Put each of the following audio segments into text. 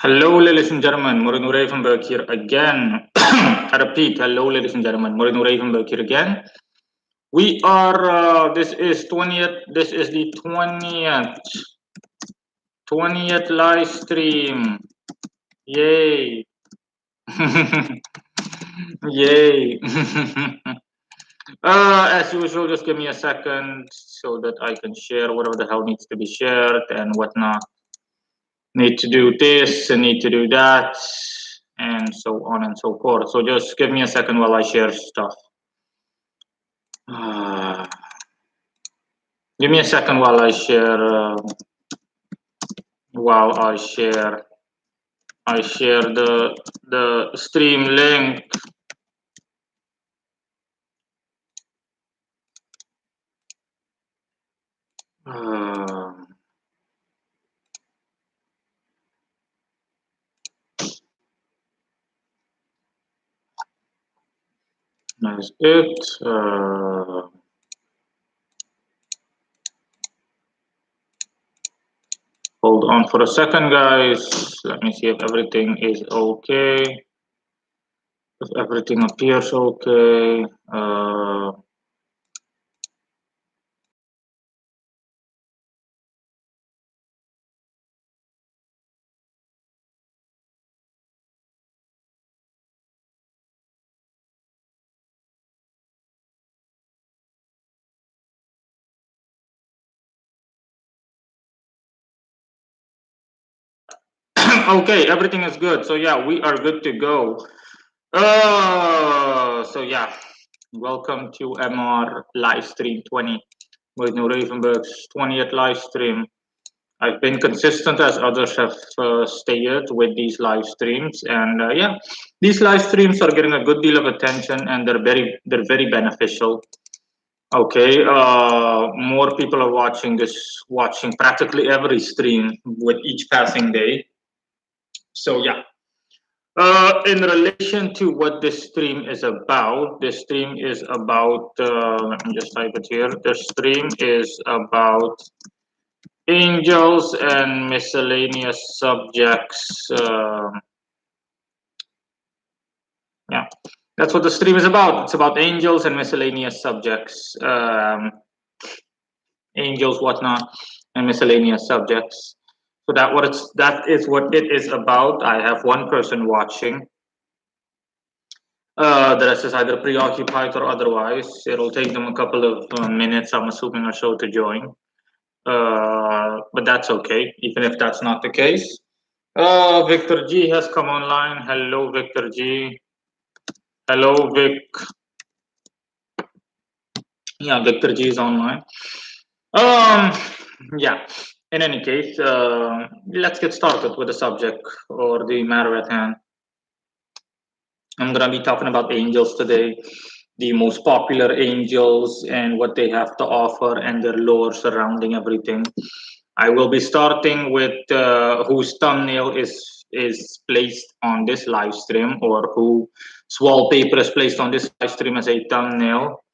Hello, ladies and gentlemen. Moreno Ravenberg here again. I repeat, hello, ladies and gentlemen. Moreno Ravenberg here again. We are. This is 20th. This is the 20th live stream. Yay! Yay! As usual, just give me a second so that I can share whatever the hell needs to be shared and whatnot. Need to do this and need to do that, and so on and so forth. So just give me a second while I share stuff. Give me a second while I share. I share the stream link. That's it. Hold on for a second, guys. Let me see if everything is okay. If everything appears okay. Okay, everything is good. So yeah, we are good to go. So yeah, welcome to MR live stream 20 with No Ravenberg's 20th live stream. I've been consistent as others have stated with these live streams, and yeah, these live streams are getting a good deal of attention, and they're very beneficial. Okay, more people are watching practically every stream with each passing day. So yeah, in relation to what this stream is about, let me just type it here. The stream is about angels and miscellaneous subjects. Yeah, that's what the stream is about. It's about angels and miscellaneous subjects. Angels, whatnot, and miscellaneous subjects. So that is what it is about. I have one person watching. The rest is either preoccupied or otherwise. It'll take them a couple of minutes, I'm assuming, or so to join. But that's okay, even if that's not the case. Victor G has come online. Hello, Victor G. Hello, Vic. Yeah, Victor G is online. Yeah. In any case, let's get started with the subject or the matter at hand. I'm going to be talking about angels today, the most popular angels and what they have to offer and their lore surrounding everything. I will be starting with whose thumbnail is placed on this live stream, or whose wallpaper is placed on this live stream as a thumbnail.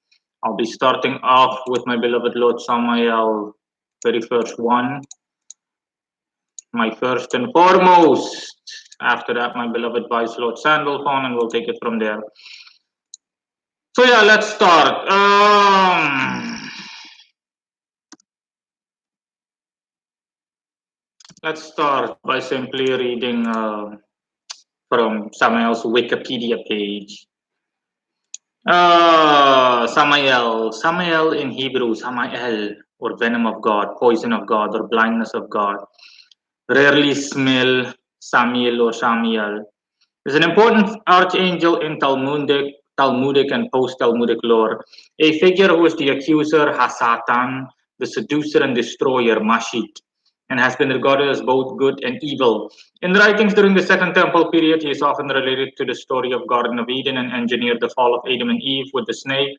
I'll be starting off with my beloved Lord Samael, very first one, my first and foremost. After that, my beloved Vice Lord Sandalphon, and we'll take it from there. So yeah, let's start. Let's start by simply reading from Samael's Wikipedia page. Samael in Hebrew, Samael, or venom of God, poison of God, or blindness of God. Rarely smell Samiel or Samiel. Is an important archangel in Talmudic and post-Talmudic lore, a figure who is the accuser, Hasatan, the seducer and destroyer, Mashit, and has been regarded as both good and evil. In writings during the Second Temple period, he is often related to the story of Garden of Eden and engineered the fall of Adam and Eve with the snake.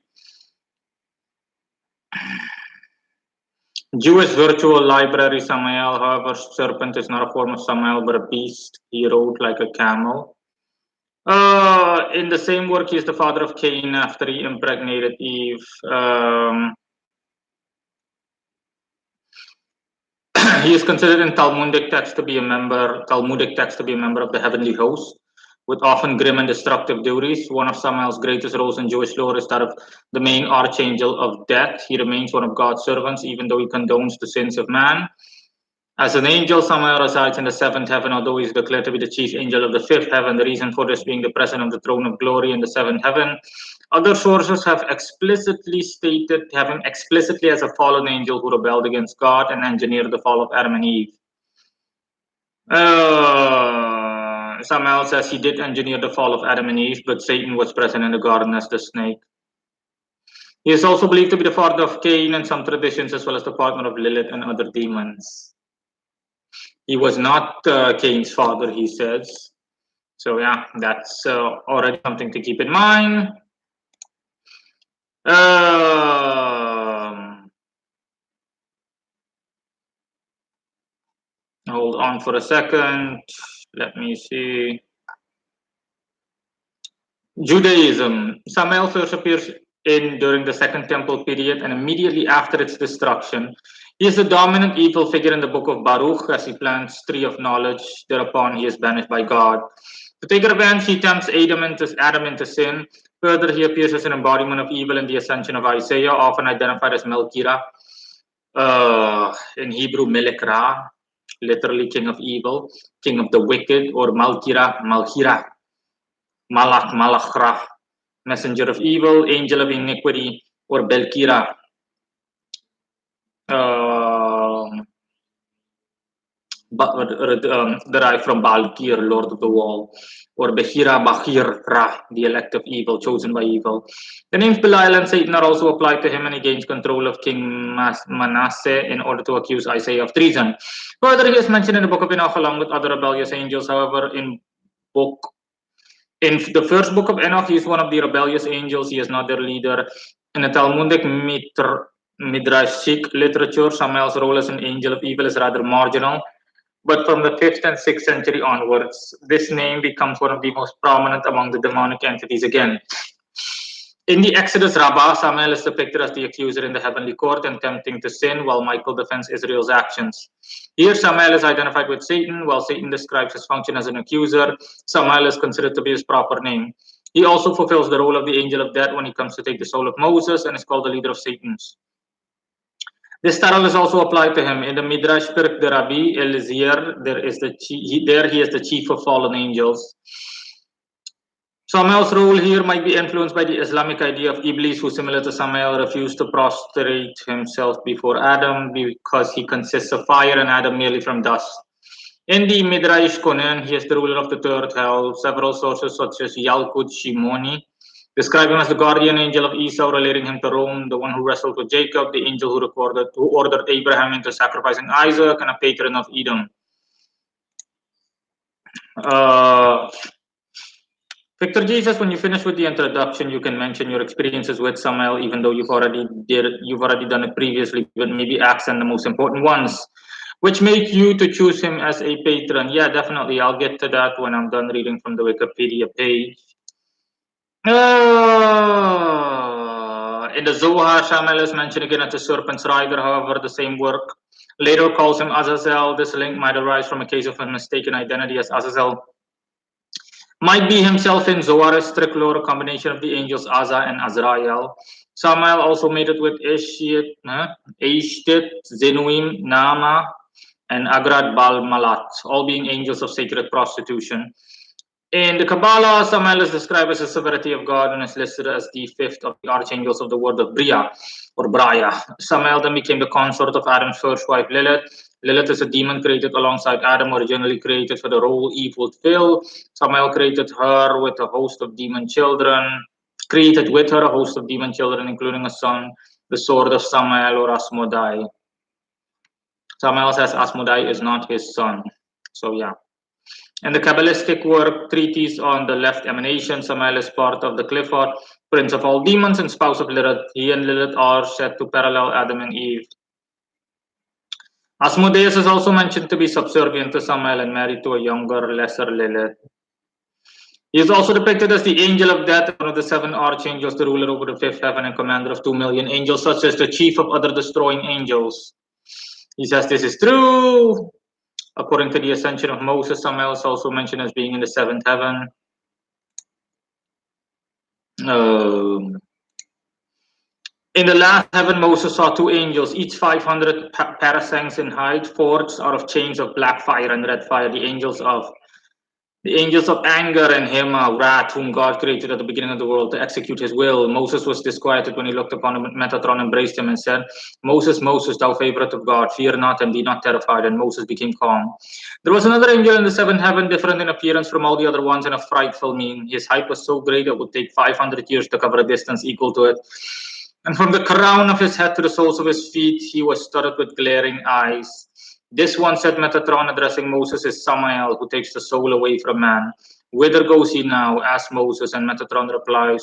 Jewish virtual library Samael, however, serpent is not a form of Samael but a beast. He rode like a camel. In the same work, he is the father of Cain after he impregnated Eve. He is considered in Talmudic text to be a member of the heavenly host, with often grim and destructive duties. One of Samael's greatest roles in Jewish lore is that of the main archangel of death. He remains one of God's servants, even though he condones the sins of man. As an angel, Samael resides in the seventh heaven, although he is declared to be the chief angel of the fifth heaven. The reason for this being the presence of the throne of glory in the seventh heaven. Other sources have explicitly stated him explicitly as a fallen angel who rebelled against God and engineered the fall of Adam and Eve. Samael says he did engineer the fall of Adam and Eve, but Satan was present in the garden as the snake. He is also believed to be the father of Cain in some traditions, as well as the partner of Lilith and other demons. He was not Cain's father, he says. So yeah, that's already something to keep in mind. Hold on for a second. Let me see. Judaism. Samael first appears during the Second Temple period and immediately after its destruction. He is the dominant evil figure in the book of Baruch as he plants tree of knowledge. Thereupon he is banished by God. To take revenge, he tempts Adam into sin. Further, he appears as an embodiment of evil in the Ascension of Isaiah, often identified as Melkira. In Hebrew, Melech Ra, literally king of evil, king of the wicked, or Malkira, Malachra, messenger of evil, angel of iniquity, or Belkira, derived from Balkir, Lord of the Wall, or Behira Bahir Ra, the elect of evil, chosen by evil. The names Belial and Satan are also applied to him, and he gains control of King Manasseh in order to accuse Isaiah of treason. Further, he is mentioned in the book of Enoch along with other rebellious angels. However, in the first book of Enoch, he is one of the rebellious angels. He is not their leader. In the Talmudic Midrashic literature, Samael's role as an angel of evil is rather marginal. But from the 5th and 6th century onwards, this name becomes one of the most prominent among the demonic entities again. In the Exodus Rabbah, Samael is depicted as the accuser in the heavenly court and tempting to sin, while Michael defends Israel's actions. Here, Samael is identified with Satan, while Satan describes his function as an accuser. Samael is considered to be his proper name. He also fulfills the role of the angel of death when he comes to take the soul of Moses and is called the leader of Satan's. This title is also applied to him. In the Midrash Pirk de Rabbi Eliezer, he is the chief of fallen angels. Samael's role here might be influenced by the Islamic idea of Iblis, who, similar to Samael, refused to prostrate himself before Adam because he consists of fire and Adam merely from dust. In the Midrash Konen, he is the ruler of the third hell. Several sources, such as Yalkut Shimoni, describe him as the guardian angel of Esau, relating him to Rome, the one who wrestled with Jacob, the angel who ordered Abraham into sacrificing Isaac, and a patron of Edom. Victor Jesus, when you finish with the introduction, you can mention your experiences with Samael, even though you've already done it previously, but maybe accent the most important ones. Which made you to choose him as a patron? Yeah, definitely. I'll get to that when I'm done reading from the Wikipedia page. In the Zohar, Samael is mentioned again as the serpent's rider. However, the same work later calls him Azazel. This link might arise from a case of a mistaken identity, as Azazel might be himself in Zohar's strict lore, a combination of the angels Azza and Azrael. Samael also made it with Eshtit, Zenuim, Naama, and Agrad Bal Malat, all being angels of sacred prostitution. In the Kabbalah, Samael is described as the severity of God and is listed as the 5th of the archangels of the word of Bria, or Braya. Samael then became the consort of Adam's first wife, Lilith. Lilith is a demon created alongside Adam, originally created for the role Eve would fill. Samael created with her a host of demon children, including a son, the sword of Samael, or Asmodai. Samael says Asmodai is not his son. So yeah. In the Kabbalistic work, treatise on the left emanation, Samael is part of the Clifford, prince of all demons and spouse of Lilith. He and Lilith are said to parallel Adam and Eve. Asmodeus is also mentioned to be subservient to Samael and married to a younger, lesser Lilith. He is also depicted as the angel of death, one of the 7 archangels, the ruler over the 5th heaven and commander of 2 million angels, such as the chief of other destroying angels. He says this is true. According to the ascension of Moses, Samael is also mentioned as being in the seventh heaven. In the last heaven, Moses saw two angels, each 500 parasangs in height, forged out of chains of black fire and red fire. The angels of anger and Hema, wrath, whom God created at the beginning of the world to execute his will. Moses was disquieted when he looked upon him. Metatron embraced him and said, Moses, Moses, thou favorite of God, fear not and be not terrified. And Moses became calm. There was another angel in the seventh heaven, different in appearance from all the other ones and of frightful mien. His height was so great it would take 500 years to cover a distance equal to it. And from the crown of his head to the soles of his feet, he was studded with glaring eyes. This one, said Metatron, addressing Moses, is Samael, who takes the soul away from man. Whither goes he now? Asked Moses, and Metatron replied,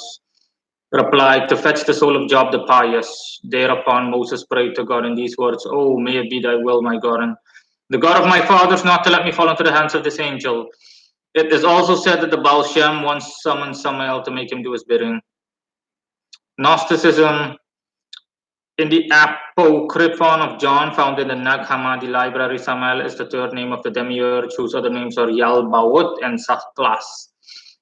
to fetch the soul of Job the pious. Thereupon Moses prayed to God in these words, Oh, may it be thy will, my God, and the God of my fathers, not to let me fall into the hands of this angel. It is also said that the Baal Shem once summoned Samael to make him do his bidding. Gnosticism. In the Apocryphon of John, found in the Nag Hammadi library, Samael is the third name of the demiurge, whose other names are Yalbaoth and Sathklas.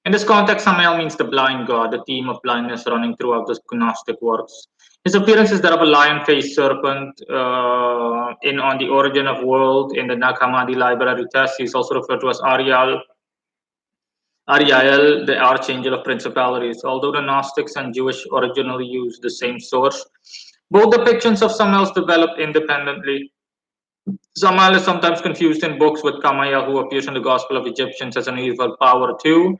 In this context, Samael means the blind god, the theme of blindness running throughout the Gnostic works. His appearance is that of a lion-faced serpent. On the origin of world, in the Nag Hammadi library text, he is also referred to as Ariel, the archangel of principalities. Although the Gnostics and Jewish originally used the same source, both depictions of Samael developed independently. Samael is sometimes confused in books with Kamaya, who appears in the Gospel of Egyptians as an evil power too,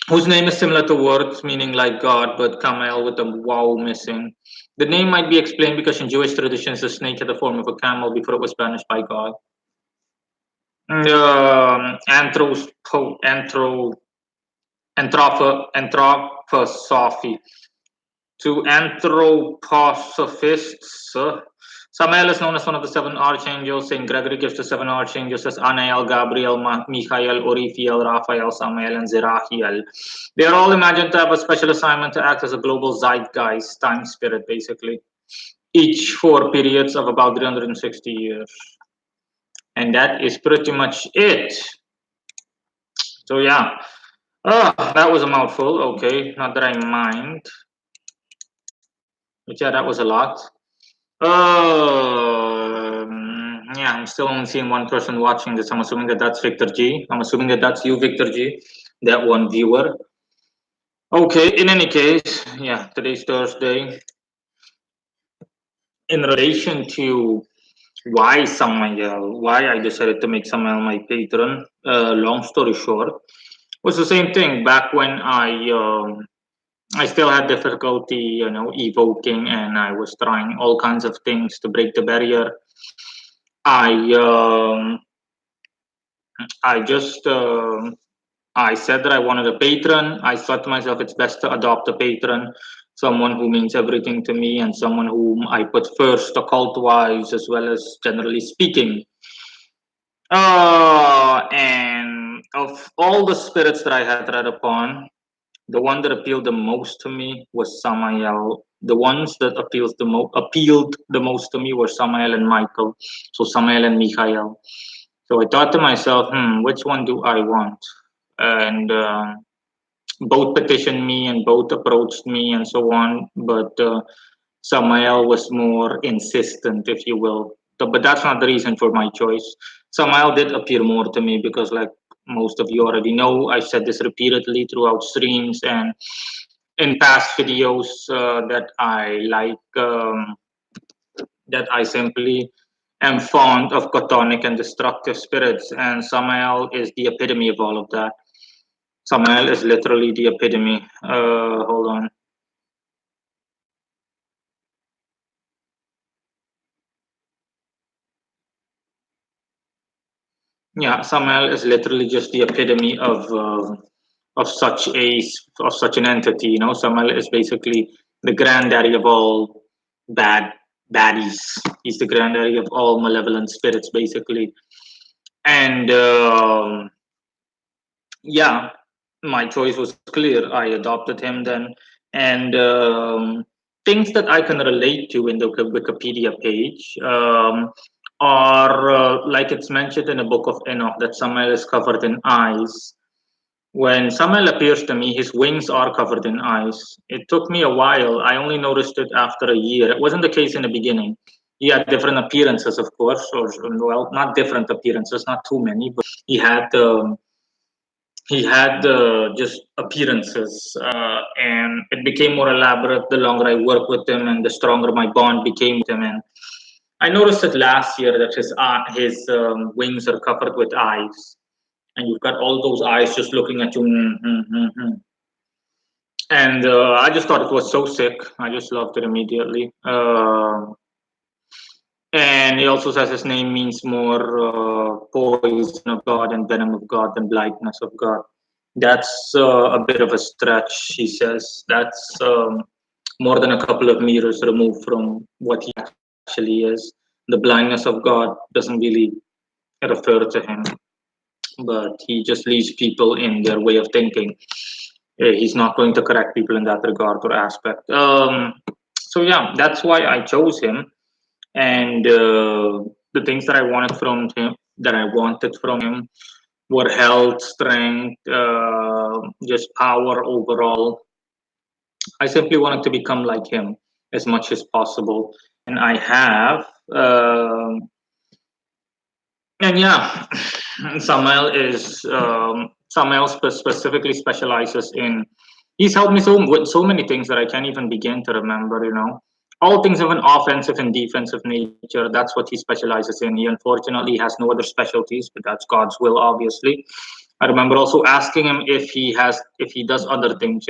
whose name is similar to words meaning like God, but Kamael with the wow missing. The name might be explained because in Jewish traditions, the snake had the form of a camel before it was banished by God. Anthroposophy. To anthroposophists, Samael is known as one of the seven archangels. Saint Gregory gives the seven archangels as Anael, Gabriel, Michael, Orifiel, Raphael, Samael, and Zerachiel. They are all imagined to have a special assignment to act as a global zeitgeist, time spirit, basically, each for periods of about 360 years. And that is pretty much it. So yeah, that was a mouthful. Okay, not that I mind. But yeah, that was a lot. Yeah, I'm still only seeing one person watching this. I'm assuming that that's Victor G. I'm assuming that that's you, Victor G, that one viewer. Okay, in any case, yeah, today's Thursday. In relation to why I decided to make Samael my patron, long story short, was the same thing back when I still had difficulty, evoking, and I was trying all kinds of things to break the barrier. I just I said that I wanted a patron. I thought to myself it's best to adopt a patron, someone who means everything to me and someone whom I put first, occult-wise as well as generally speaking. And of all the spirits that I had read upon, the one that appealed the most to me was Samael. The ones that appealed the most to me were Samael and Michael. So Samael and Michael. So I thought to myself, which one do I want? And both petitioned me and both approached me and so on. But Samael was more insistent, if you will. But that's not the reason for my choice. Samael did appear more to me because, like most of you already know, I've said this repeatedly throughout streams and in past videos that I like, that I simply am fond of chthonic and destructive spirits, and Samael is the epitome of all of that. Samael is literally the epitome. Hold on. Yeah, Samael is literally just the epitome of such an entity. Samael is basically the granddaddy of all bad baddies. He's the granddaddy of all malevolent spirits, basically. And yeah, my choice was clear. I adopted him then, and things that I can relate to in the Wikipedia page are like it's mentioned in the book of Enoch that Samael is covered in eyes. When Samael appears to me, his wings are covered in ice. It took me a while. I only noticed it after a year. It wasn't the case in the beginning. He had different appearances, of course, or well, not different appearances, not too many, but he had just appearances, and it became more elaborate the longer I worked with him, and the stronger my bond became with him. And I noticed it last year that his wings are covered with eyes, and you've got all those eyes just looking at you. And I just thought it was so sick. I just loved it immediately. And he also says his name means more poison of God and venom of God than blindness of God. That's a bit of a stretch, he says. That's more than a couple of meters removed from what he actually is. The blindness of God doesn't really refer to him, but he just leaves people in their way of thinking. He's not going to correct people in that regard or aspect. So yeah, that's why I chose him. And the things that I wanted from him were health, strength, just power overall. I simply wanted to become like him as much as possible, and I have. And yeah, Samael specifically specializes in. He's helped me with so many things that I can't even begin to remember. All things of an offensive and defensive nature. That's what he specializes in. He unfortunately has no other specialties, but that's God's will, obviously. I remember also asking him if he does other things.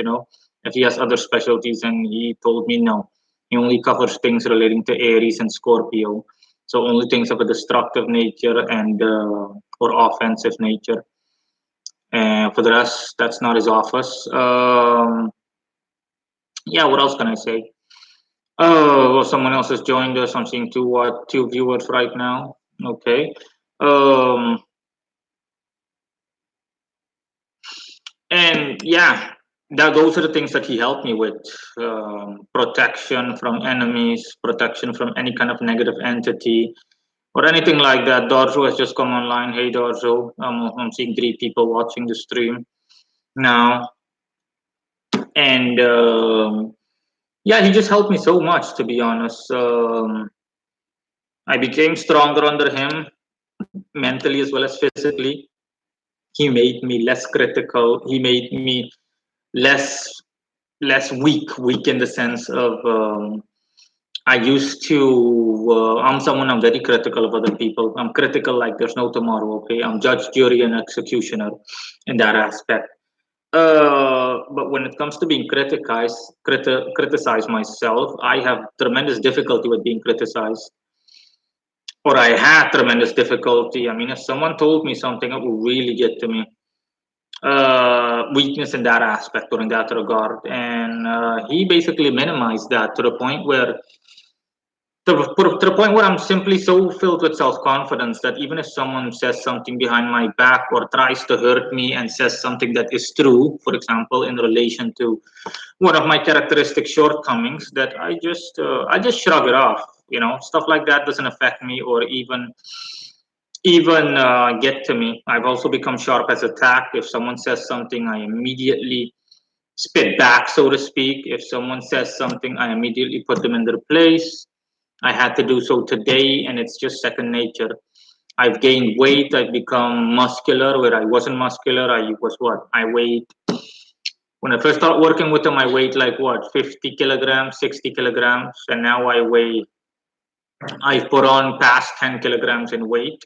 If he has other specialties, and he told me no. He only covers things relating to Aries and Scorpio. So only things of a destructive nature and or offensive nature. And for the rest, that's not his office. Yeah, what else can I say? Oh, well, someone else has joined us. I'm seeing two viewers right now. Okay. And yeah, those are the things that he helped me with: protection from enemies, protection from any kind of negative entity, or anything like that. Dorzo has just come online. Hey, Dorzo. I'm seeing 3 people watching the stream now. And yeah, he just helped me so much, to be honest. I became stronger under him, mentally as well as physically. He made me less critical. He made me less weak in the sense of I used to. I'm very critical of other people. I'm critical like there's no tomorrow. Okay, I'm judge, jury, and executioner in that aspect. But when it comes to being criticize myself, I have tremendous difficulty with being criticized, or I had tremendous difficulty. I mean, if someone told me something, it would really get to me. Weakness in that aspect or in that regard, and he basically minimized that to the point where I'm simply so filled with self-confidence that even if someone says something behind my back or tries to hurt me and says something that is true, for example, in relation to one of my characteristic shortcomings, that I just shrug it off. Stuff like that doesn't affect me or even get to me. I've also become sharp as a tack. If someone says something, I immediately spit back, so to speak. If someone says something, I immediately put them in their place. I had to do so today, and it's just second nature. I've gained weight. I've become muscular where I wasn't muscular. I was what? I weighed, when I first started working with them, I weighed like what, 50 kilograms, 60 kilograms. And now I've put on past 10 kilograms in weight,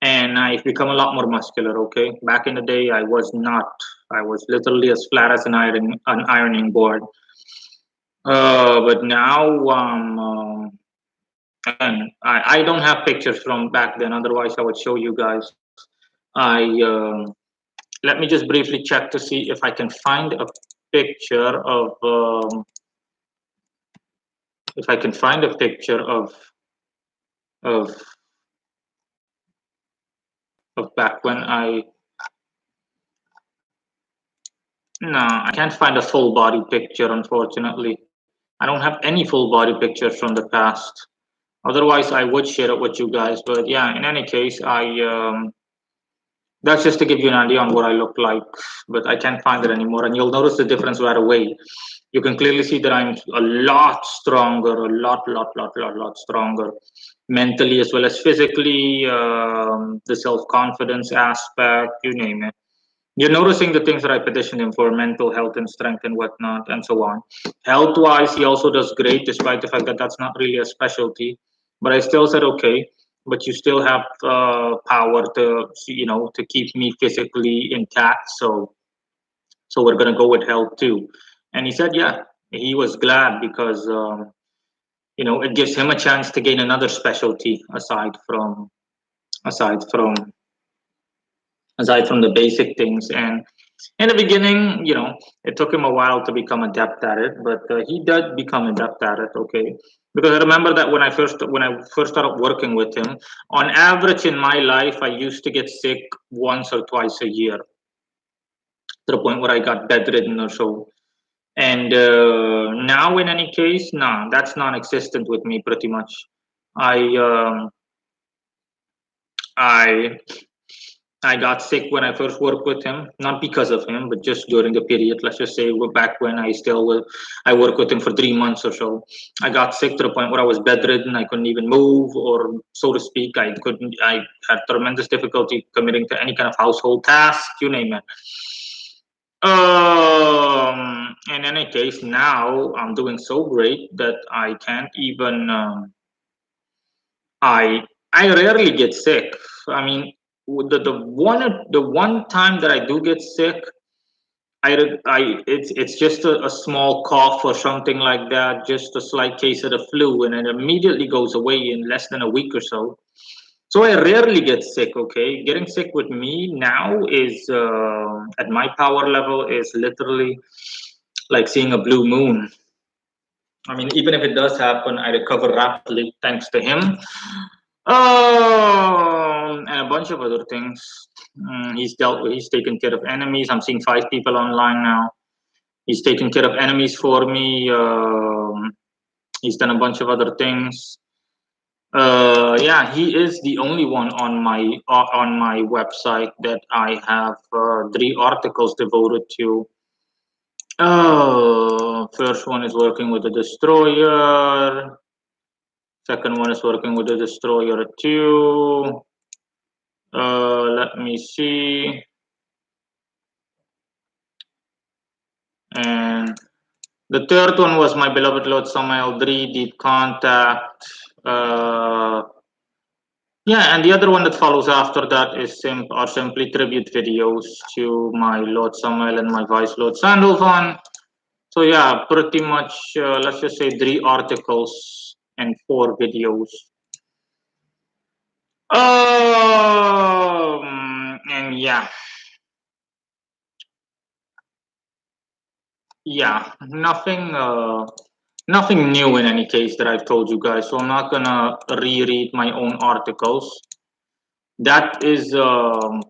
and I've become a lot more muscular. Okay. Back in the day, I was not. I was literally as flat as an ironing board. But now, and I don't have pictures from back then. Otherwise, I would show you guys. I Let me just briefly check to see if I can find a picture of if I can find a picture of back when I. No, I can't find a full body picture, unfortunately. I don't have any full body pictures from the past. Otherwise, I would share it with you guys. But yeah, in any case, that's just to give you an idea on what I look like. But I can't find it anymore, and you'll notice the difference right away. You can clearly see that I'm a lot stronger, a lot stronger, mentally as well as physically. The self-confidence aspect, you name it. You're noticing the things that I petitioned him for: mental health and strength and whatnot, and so on. Health wise, he also does great, despite the fact that that's not really a specialty. But I still said, okay, but you still have power to, to keep me physically intact. So we're going to go with health too. And he said, yeah, he was glad because, it gives him a chance to gain another specialty aside from aside from the basic things. And in the beginning, it took him a while to become adept at it, but he did become adept at it. Okay, because I remember that when I first started working with him, on average in my life, I used to get sick once or twice a year, to the point where I got bedridden or so. And now, in any case, nah, that's non-existent with me pretty much. I um, I I got sick when I first worked with him, not because of him, but just during the period. Let's just say back when I worked with him for 3 months or so. I got sick to the point where I was bedridden. I couldn't even move, or so to speak. I had tremendous difficulty committing to any kind of household task, you name it. In any case, now I'm doing so great that I can't even. I rarely get sick. I mean, the one time that I do get sick, it's just a small cough or something like that, just a slight case of the flu, and it immediately goes away in less than a week or so. So I rarely get sick. Okay, getting sick with me now is at my power level is literally like seeing a blue moon. I mean, even if it does happen, I recover rapidly thanks to him. And a bunch of other things. He's taken care of enemies. I'm seeing 5 people online now. He's taken care of enemies for me. He's done a bunch of other things. Yeah, he is the only one on my website that I have 3 articles devoted to. First one is working with the destroyer. Second one is working with the destroyer 2. Let me see. And the third one was my beloved Lord Samael 3, Deep Contact. Yeah, and the other one that follows after that is simply tribute videos to my Lord Samael and my Vice Lord Sandalphon. So yeah, pretty much, let's just say 3 articles and 4 videos. And yeah, nothing new in any case that I've told you guys. So I'm not gonna reread my own articles. That is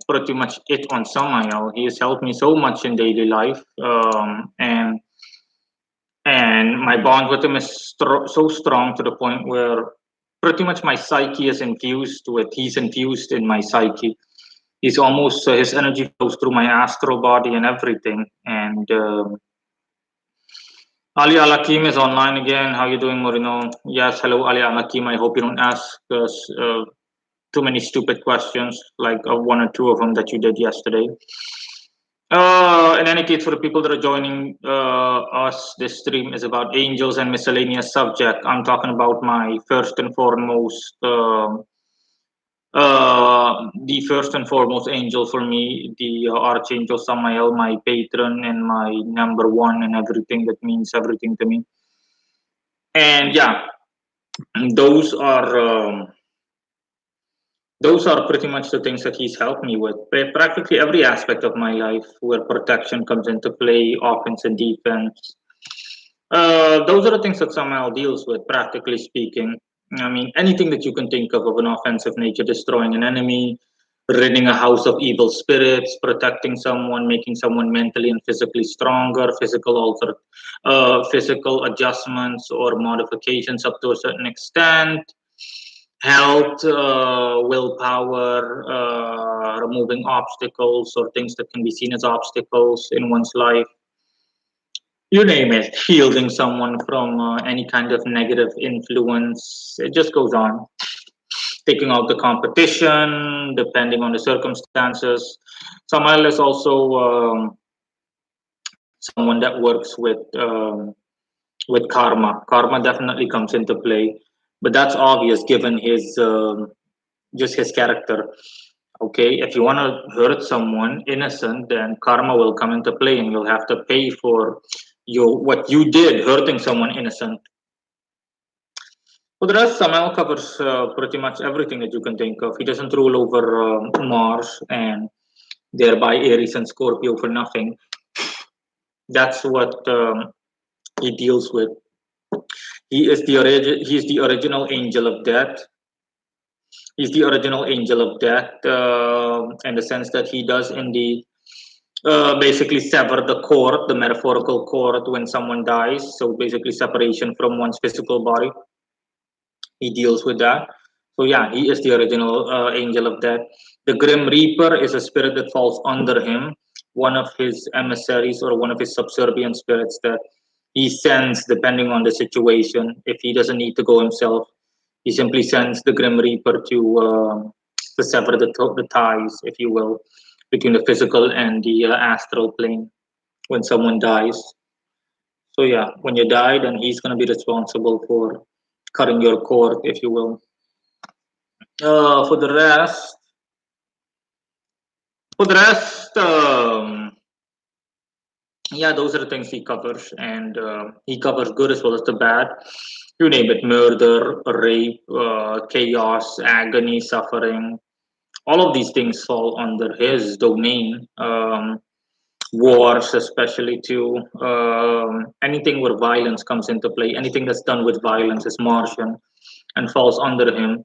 pretty much it on Samael. He has helped me so much in daily life, and my bond with him is so strong to the point where pretty much my psyche is infused with. He's infused in my psyche. He's almost his energy flows through my astral body and everything. And Ali Alakim is online again. How you doing, Morino? Yes, hello, Ali Alakim. I hope you don't ask us too many stupid questions, like 1 or 2 of them that you did yesterday. In any case, for the people that are joining us, this stream is about angels and miscellaneous subject. I'm talking about my first and foremost, the first and foremost angel for me, the Archangel Samael, my patron and my number one and everything that means everything to me. And yeah, those are pretty much the things that he's helped me with. Practically every aspect of my life where protection comes into play, offense and defense. Those are the things that Samael deals with, practically speaking. I mean, anything that you can think of an offensive nature, destroying an enemy, ridding a house of evil spirits, protecting someone, making someone mentally and physically stronger, physical adjustments or modifications up to a certain extent, health, willpower, removing obstacles or things that can be seen as obstacles in one's life. You name it, shielding someone from any kind of negative influence. It just goes on. Taking out the competition, depending on the circumstances. Samael is also someone that works with karma. Karma definitely comes into play, but that's obvious given his just his character. Okay, if you want to hurt someone innocent, then karma will come into play, and you'll have to pay for what you did, hurting someone innocent. For the rest, Samael covers pretty much everything that you can think of. He doesn't rule over Mars and thereby Aries and Scorpio for nothing. That's what he deals with. He is the original angel of death. He's the original angel of death in the sense that he does indeed basically sever the cord, the metaphorical cord when someone dies. So basically separation from one's physical body. He deals with that. So yeah, he is the original angel of death. The Grim Reaper is a spirit that falls under him, one of his emissaries or one of his subservient spirits that he sends depending on the situation. If he doesn't need to go himself, he simply sends the Grim Reaper to sever the ties, if you will, between the physical and the astral plane when someone dies. So yeah, when you die, then he's going to be responsible for cutting your cord, if you will. For the rest, yeah, those are the things he covers, and he covers good as well as the bad. You name it: murder, rape, chaos, agony, suffering. All of these things fall under his domain. Wars, especially too. Anything where violence comes into play, anything that's done with violence is Martian and falls under him.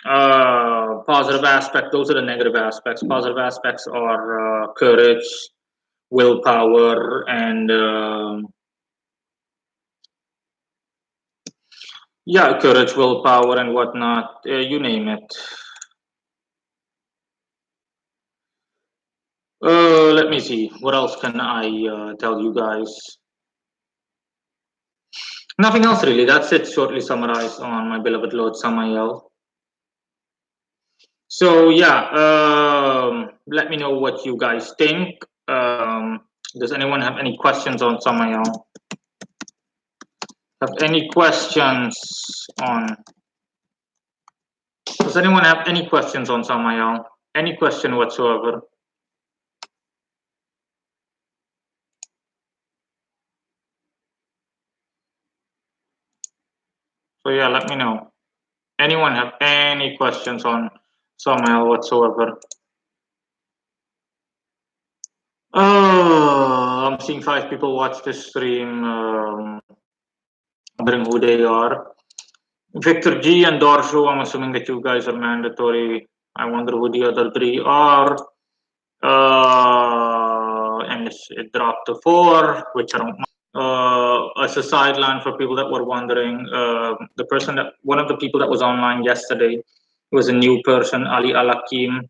Positive aspect, those are the negative aspects. Positive aspects are courage, willpower, and yeah, courage, willpower, and whatnot. You name it. Let me see. What else can I tell you guys? Nothing else really. That's it, shortly summarized on my beloved Lord Samael. So yeah, let me know what you guys think. Does anyone have any questions on Samael? Have any questions on? Does anyone have any questions on Samael? Any question whatsoever? So yeah, let me know. Anyone have any questions on Samael whatsoever? Oh, I'm seeing 5 people watch this stream. Wondering who they are. Victor G and Dorsho, I'm assuming that you guys are mandatory. I wonder who the other 3 are. And it dropped to 4, which I don't as a sideline for people that were wondering, one of the people that was online yesterday was a new person, Ali Alakim,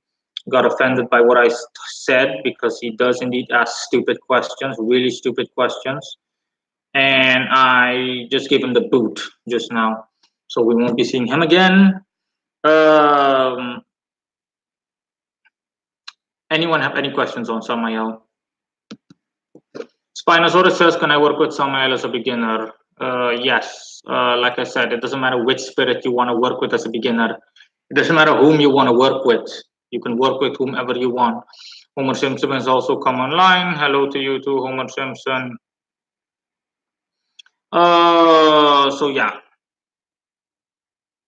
got offended by what I said because he does indeed ask stupid questions, really stupid questions. And I just gave him the boot just now. So we won't be seeing him again. Anyone have any questions on Samael? Spinosaurus says, can I work with Samael as a beginner? Yes. Like I said, it doesn't matter which spirit you want to work with as a beginner. It doesn't matter whom you want to work with. You can work with whomever you want. Homer Simpson has also come online. Hello to you too, Homer Simpson. So yeah.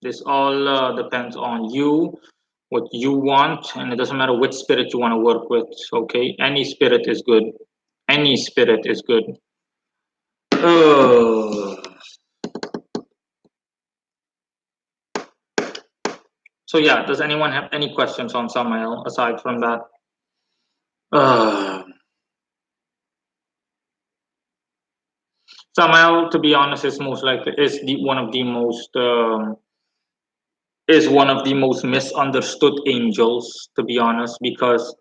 This all depends on you, what you want, and it doesn't matter which spirit you want to work with, okay? Any spirit is good. Any spirit is good. So yeah, does anyone have any questions on Samael aside from that? Uh, Samael, to be honest, is most likely is the one of the most is one of the most misunderstood angels, to be honest, because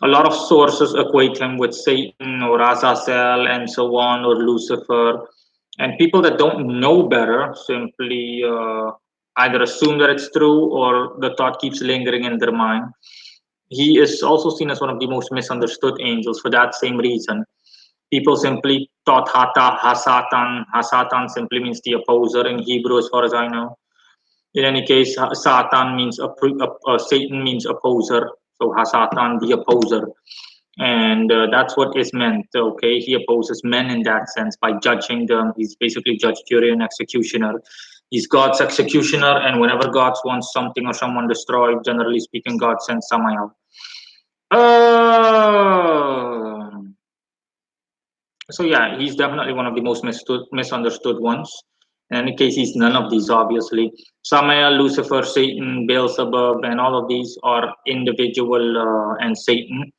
a lot of sources equate him with Satan or Azazel and so on, or Lucifer. And people that don't know better simply either assume that it's true or the thought keeps lingering in their mind. He is also seen as one of the most misunderstood angels for that same reason. People simply thought Hasatan. Hasatan simply means the opposer in Hebrew, as far as I know. In any case, Satan means Satan means opposer. So Hasatan, the opposer, and that's what is meant. Okay, he opposes men in that sense by judging them. He's basically judge, jury, and executioner. He's God's executioner, and whenever God wants something or someone destroyed, generally speaking, God sends Samael. So yeah, he's definitely one of the most misunderstood ones. In any case, he's none of these, obviously. Samael, Lucifer, Satan, Beelzebub, and all of these are individual, and Satan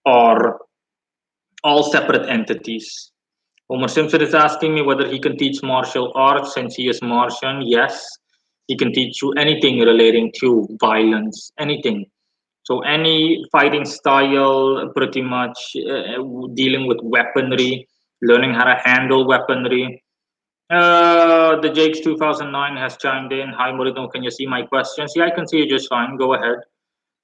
are all separate entities. Homer Simpson is asking me whether he can teach martial arts since he is Martian. Yes, he can teach you anything relating to violence, anything. So any fighting style, pretty much dealing with weaponry, learning how to handle weaponry. The Jakes 2009 has chimed in. Hi, Morito, can you see my questions? Yeah, I can see you just fine. Go ahead.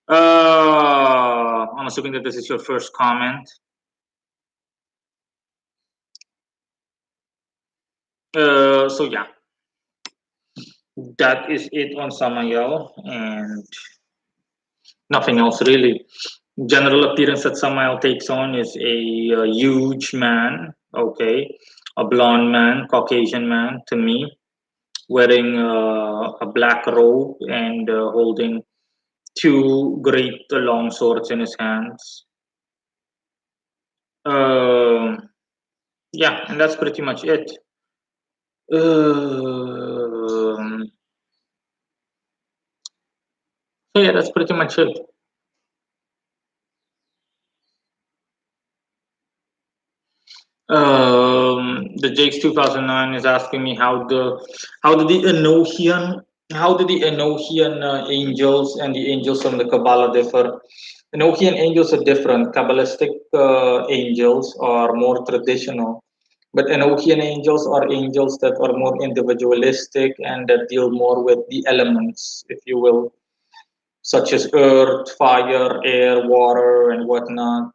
I'm assuming that this is your first comment. So yeah, that is it on Samael, and nothing else really. General appearance that Samael takes on is a huge man, okay, a blonde man, Caucasian man to me, wearing a black robe and holding two great long swords in his hands. Uh, yeah, and that's pretty much it. So yeah, that's pretty much it. The Jakes 2009 is asking me how did the Enochian angels and the angels from the Kabbalah differ? Enochian angels are different. Kabbalistic angels are more traditional, but Enochian angels are angels that are more individualistic and that deal more with the elements, if you will, such as earth, fire, air, water, and whatnot.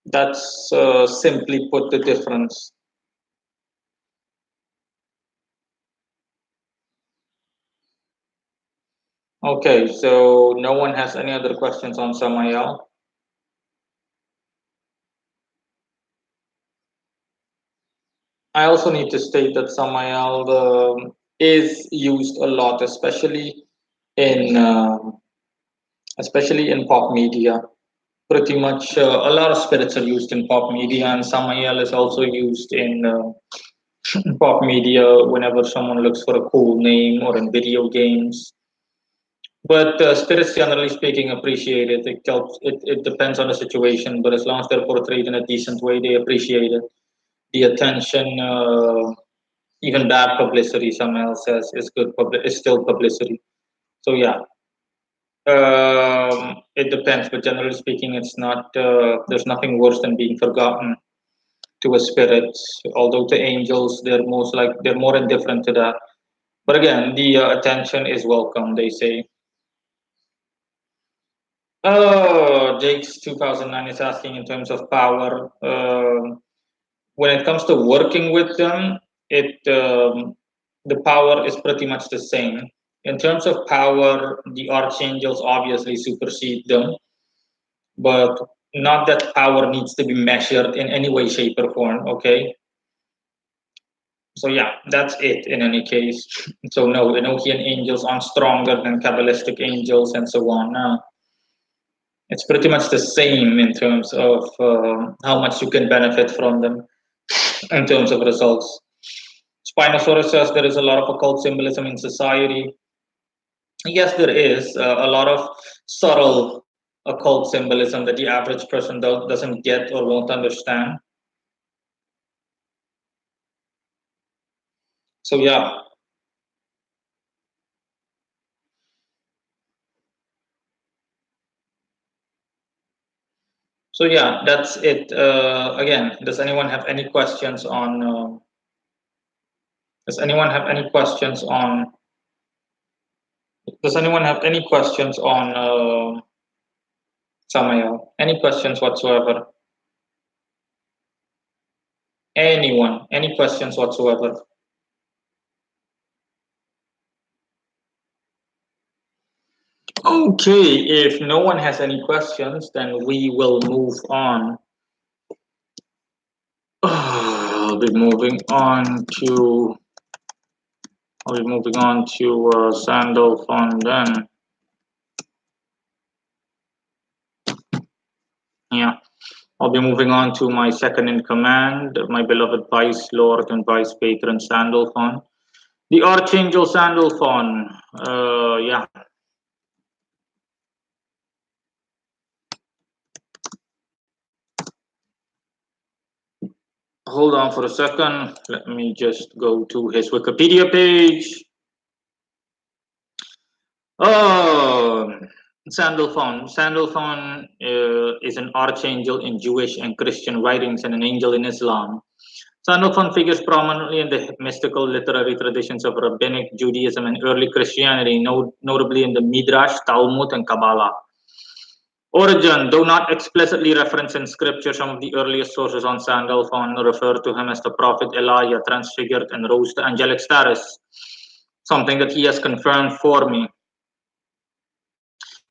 That's simply put the difference. Okay, so no one has any other questions on Samael. I also need to state that Samael is used a lot, in especially in pop media. Pretty much a lot of spirits are used in pop media, and Samael is also used in pop media whenever someone looks for a cool name or in video games. But spirits, generally speaking, appreciate it. It depends on the situation, but as long as they're portrayed in a decent way, they appreciate it. The attention, even bad publicity, someone else says, is good. Is still publicity. So yeah, it depends. But generally speaking, it's not. There's nothing worse than being forgotten to a spirit. Although to angels, they're more indifferent to that. But again, the attention is welcome. They say. Jake's 2009 is asking in terms of power. When it comes to working with them, it the power is pretty much the same. In terms of power, the archangels obviously supersede them, but not that power needs to be measured in any way, shape, or form. Okay. So yeah, that's it in any case. So no, Enochian angels aren't stronger than Kabbalistic angels and so on. No. It's pretty much the same in terms of how much you can benefit from them in terms of results. Spinosaurus says there is a lot of occult symbolism in society. Yes, there is a lot of subtle occult symbolism that the average person doesn't get or won't understand. So yeah, that's it. Again, does anyone have any questions on? Does anyone have any questions on? Does anyone have any questions on Samael? Any questions whatsoever? Anyone? Any questions whatsoever? Okay, if no one has any questions, then we will move on. I'll be moving on to. I'll be moving on to Sandalphon then. Yeah, I'll be moving on to my second in command, my beloved Vice Lord and Vice Patron Sandalphon, the Archangel Sandalphon. Yeah. Hold on for a second. Let me just go to his Wikipedia page. Oh, Sandalphon. Sandalphon is an archangel in Jewish and Christian writings and an angel in Islam. Sandalphon figures prominently in the mystical literary traditions of Rabbinic Judaism and early Christianity, notably in the Midrash, Talmud, and Kabbalah. Origin, though not explicitly referenced in scripture, some of the earliest sources on Sandalphon refer to him as the prophet Elijah, transfigured and rose to angelic status, something that he has confirmed for me.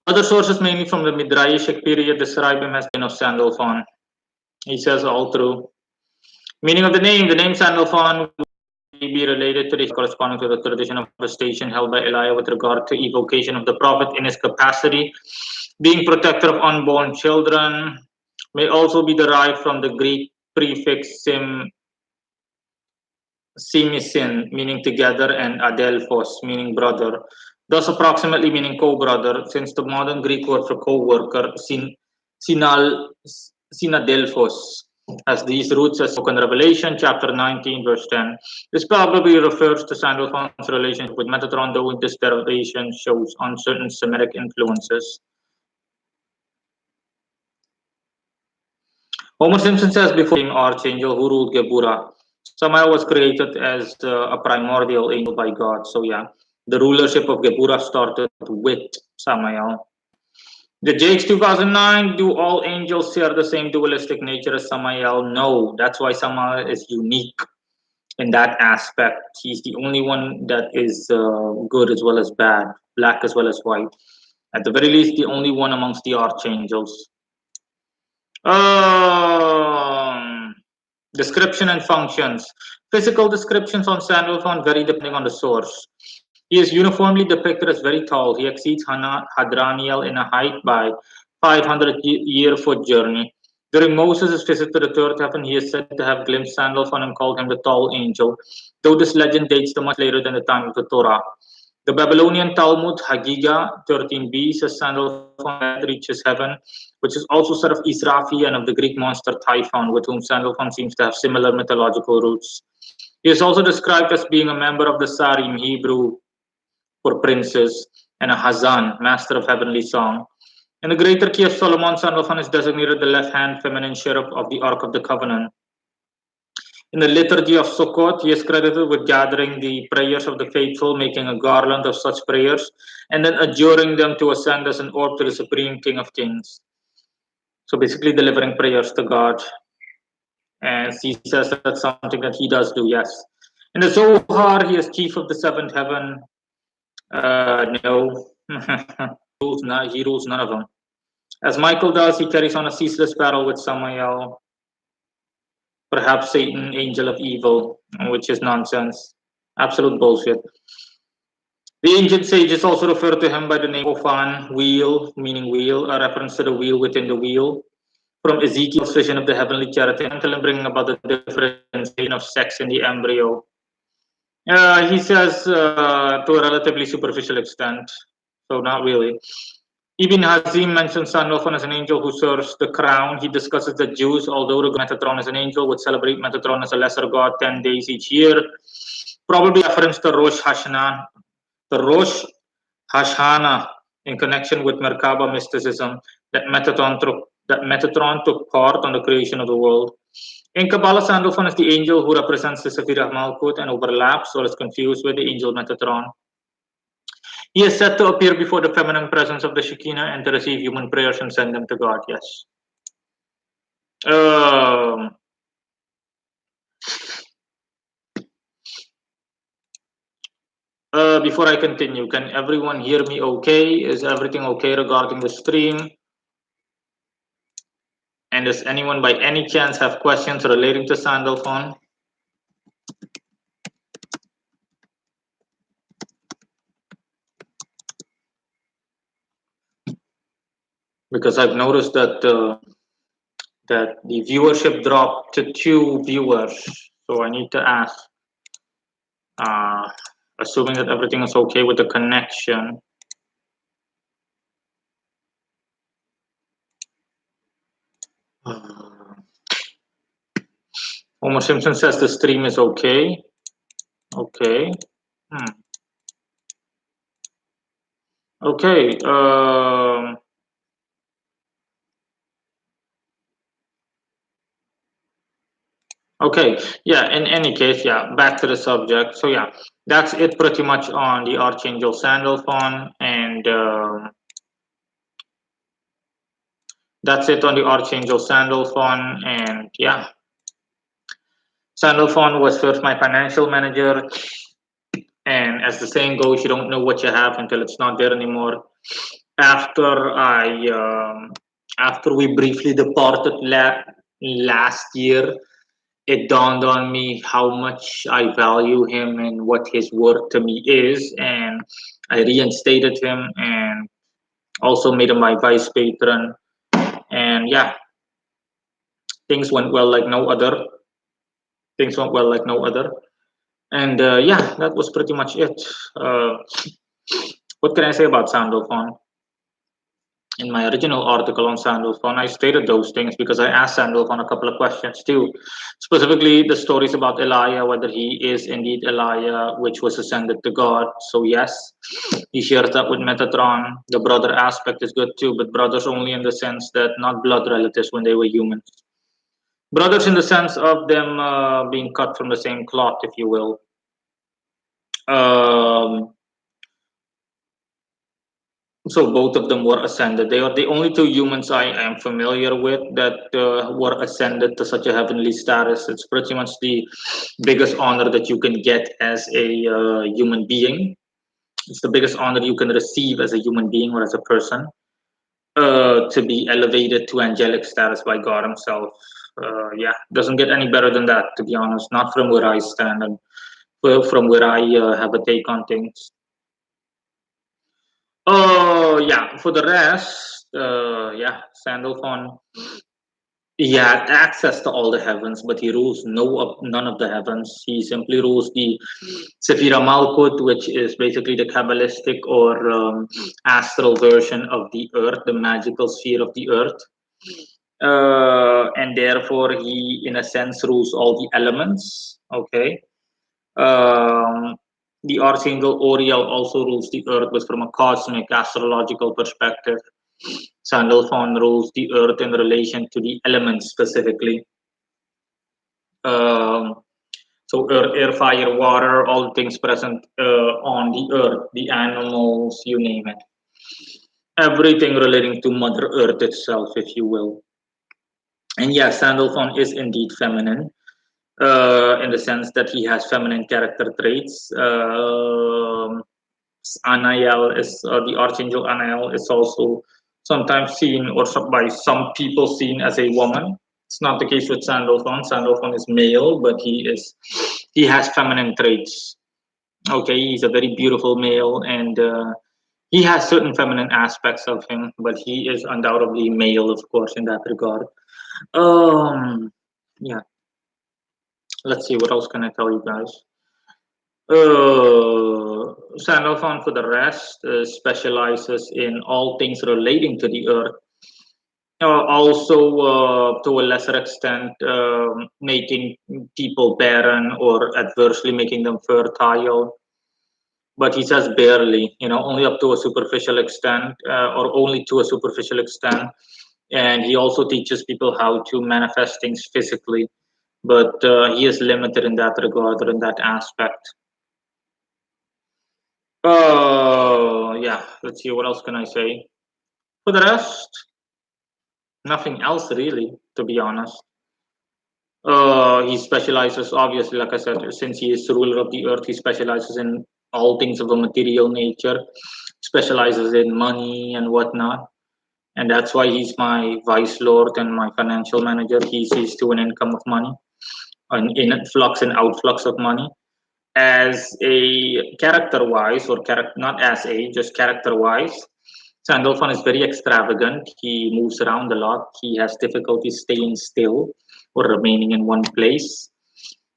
Other sources, mainly from the Midrashic period, describe him as of Sandalphon. He says all true. Meaning of the name Sandalphon may be related to the corresponding to the tradition of a station held by Elijah with regard to evocation of the prophet in his capacity being protector of unborn children, may also be derived from the Greek prefix simisin, meaning together, and adelphos, meaning brother, thus approximately meaning co-brother, since the modern Greek word for co-worker, sinal, sinadelphos, has these roots as spoken Revelation chapter 19, verse 10. This probably refers to Sandalphon's relationship with Metatron, though this derivation shows uncertain Semitic influences. Homer Simpson says before being Archangel who ruled Geburah, Samael was created as a primordial angel by God. So yeah, the rulership of Geburah started with Samael. The Jakes 2009, do all angels share the same dualistic nature as Samael? No, that's why Samael is unique in that aspect. He's the only one that is good as well as bad, black as well as white. At the very least, the only one amongst the archangels. Um, Description and functions. Physical descriptions on Sandalphon vary depending on the source. He is uniformly depicted as very tall. He exceeds Hadraniel in a height by 500-year-foot journey. During Moses' visit to the third heaven, he is said to have glimpsed Sandalphon and called him the tall angel, though this legend dates to much later than the time of the Torah. The Babylonian Talmud, Hagiga 13b, says Sandalphon reaches heaven, which is also said of Israfi and of the Greek monster Typhon, with whom Sandalphon seems to have similar mythological roots. He is also described as being a member of the Sarim, Hebrew for princes, and a Hazan, master of heavenly song. In the Greater Key of Solomon, Sandalphon is designated the left-hand feminine cherub of the Ark of the Covenant. In the liturgy of Sukkot, he is credited with gathering the prayers of the faithful, making a garland of such prayers, and then adjuring them to ascend as an orb to the Supreme King of Kings. So basically delivering prayers to God. And he says that's something that he does do, yes. In the Zohar, he is chief of the seventh heaven. No. He rules none of them. As Michael does, he carries on a ceaseless battle with Samael, perhaps Satan, angel of evil, which is nonsense. Absolute bullshit. The ancient sages also refer to him by the name Ophan, wheel, meaning wheel, a reference to the wheel within the wheel, from Ezekiel's vision of the heavenly chariot, and bringing about the differentiation of sex in the embryo. He says to a relatively superficial extent. So not really. Ibn Hazim mentions Sandalphon as an angel who serves the crown. He discusses that Jews, although regard Metatron as an angel, would celebrate Metatron as a lesser god 10 days each year. Probably reference to Rosh Hashanah, the Rosh Hashanah in connection with Merkaba mysticism that Metatron took part on the creation of the world. In Kabbalah, Sandalphon is the angel who represents the Sephirah Malkut and overlaps or is confused with the angel Metatron. He is said to appear before the feminine presence of the Shekinah and to receive human prayers and send them to God. Yes. Before I continue, can everyone hear me okay? Is everything okay regarding the stream? And does anyone by any chance have questions relating to Sandalphon? Because I've noticed that that the viewership dropped to 2 viewers, so I need to ask. Assuming that everything is okay with the connection. Homer Simpson says the stream is okay. Okay. Okay. Okay. Yeah. In any case, yeah. Back to the subject. So yeah, that's it pretty much on the Archangel Sandalphon, and that's it on the Archangel Sandalphon, and yeah. Sandalphon was first my financial manager, and as the saying goes, you don't know what you have until it's not there anymore. After we briefly departed last year, it dawned on me how much I value him and what his work to me is, and I reinstated him and also made him my vice patron. And yeah, things went well like no other. Things went well like no other. And yeah, that was pretty much it. What can I say about Sandalphon? In my original article on Sandalphon, I stated those things because I asked Sandalphon a couple of questions too. Specifically, the stories about Elijah, whether he is indeed Elijah, which was ascended to God. So yes, he shares that with Metatron. The brother aspect is good too, but brothers only in the sense that not blood relatives when they were humans. Brothers in the sense of them being cut from the same cloth, if you will. So both of them were ascended. They are the only 2 humans I am familiar with that were ascended to such a heavenly status. It's pretty much the biggest honor that you can get as a human being. It's the biggest honor you can receive as a human being or as a person, to be elevated to angelic status by God himself. Yeah, doesn't get any better than that, to be honest. Not from where I stand and from where I have a take on things. Oh yeah, for the rest, yeah, Sandalphon, he had access to all the heavens, but he rules none of the heavens. He simply rules the Sephira Malkut, which is basically the Kabbalistic or astral version of the earth, the magical sphere of the earth. And therefore, he, in a sense, rules all the elements. Okay. The Archangel Oriel also rules the earth, but from a cosmic astrological perspective. Sandalphon rules the earth in relation to the elements specifically. So earth, air, fire, water, all things present on the earth, the animals, you name it. Everything relating to Mother Earth itself, if you will. And yes, Sandalphon is indeed feminine. In the sense that he has feminine character traits. Anael is the Archangel Anael is also sometimes seen or by some people seen as a woman. It's not the case with Sandalphon. Sandalphon is male, but he has feminine traits. Okay, he's a very beautiful male, and he has certain feminine aspects of him, but he is undoubtedly male, of course, in that regard. Yeah. Let's see, what else can I tell you guys? Sandalphon, for the rest, specializes in all things relating to the earth. Also, to a lesser extent, making people barren or adversely making them fertile. But he says barely, only up to a superficial extent, or only to a superficial extent. And he also teaches people how to manifest things physically, but he is limited in that regard or in that aspect. Yeah, let's see, what else can I say? For the rest, nothing else really, to be honest. He specializes, obviously, like I said, since he is the ruler of the earth, he specializes in all things of a material nature, specializes in money and whatnot. And that's why he's my vice lord and my financial manager. He sees to an income of money, an influx and outflux of money. As a character-wise, or not as a, just character-wise, Sandalphon is very extravagant. He moves around a lot. He has difficulty staying still or remaining in one place.